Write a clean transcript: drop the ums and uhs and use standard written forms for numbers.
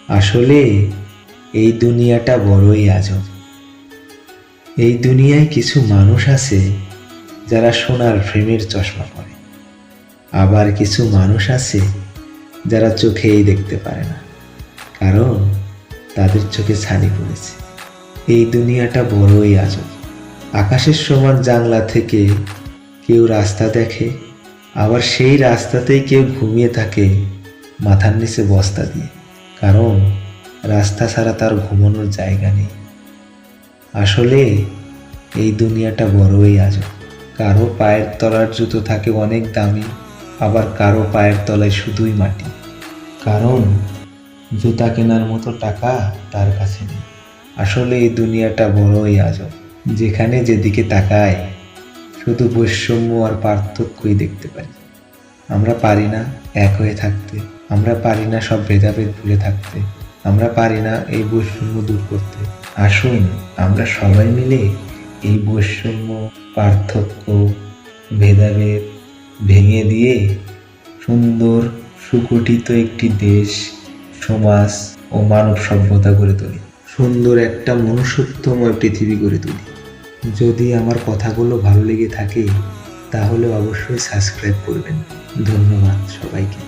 আসলে এই দুনিয়াটা বড়ই আজব। এই দুনিয়ায় কিছু মানুষ আছে যারা সোনার ফ্রেমের চশমা পরে, আবার কিছু মানুষ আছে যারা চোখেই দেখতে পারে না, কারণ তাদের চোখে ছানি পড়েছে। এই দুনিয়াটা বড়ই আজব। আকাশের সমান জানলা থেকে কেউ রাস্তা দেখে, আবার সেই রাস্তাতেই কেউ ঘুমিয়ে থাকে মাথার নিচে বস্তা দিয়ে, কারণ রাস্তা ছাড়া তার ঘুমানোর জায়গা নেই। আসলে এই দুনিয়াটা বড়ই আজব। কারো পায়ের তলার জুতো থাকে অনেক দামি, আবার কারো পায়ের তলায় শুধুই মাটি, কারণ জুতা কেনার মতো টাকা তার কাছে নেই। আসলে এই দুনিয়াটা বড়ই আজব, যেখানে যেদিকে তাকায় শুধু বৈষম্য আর পার্থক্যই দেখতে পারি। আমরা পারি না এক হয়ে থাকতে, আমরা পারি না সব ভেদাভেদ ভুলে থাকতে, আমরা পারি না এই বৈষম্য দূর করতে। আসুন আমরা সবাই মিলে এই বৈষম্য, পার্থক্য, ভেদাভেদ ভেঙে দিয়ে সুন্দর সুগঠিত একটি দেশ, সমাজ ও মানব সভ্যতা গড়ে তুলি। সুন্দর একটা মনুষ্যত্বময় পৃথিবী গড়ে তুলি। যদি আমার কথাগুলো ভালো লেগে থাকে তাহলে অবশ্যই সাবস্ক্রাইব করবেন। ধন্যবাদ সবাইকে।